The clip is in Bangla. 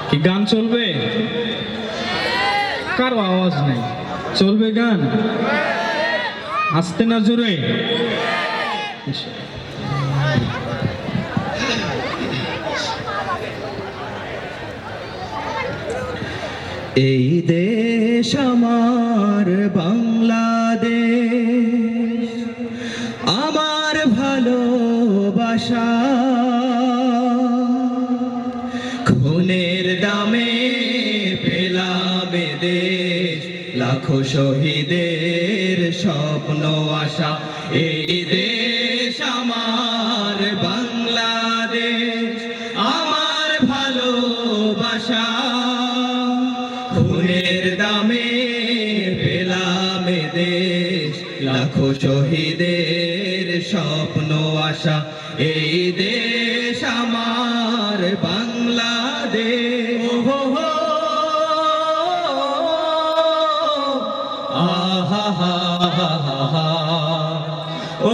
কি গান চলবে? কারো আওয়াজ নেই। চলবে গান? আসতে না জোরে? এই দেশ আমার বাংলাদেশ, আমার ভালোবাসা, খুনের দামে পেলাম এ দেশ, লাখো শহীদের স্বপ্ন আশা। এই দেশ আমার বাংলাদেশ, আমার ভালোবাসা, খুনের দামে পেলাম এ দেশ, লাখো শহীদের স্বপ্ন আশা। এই দেশ আমার বাংলাদেশ। আহা হা হা হা, ও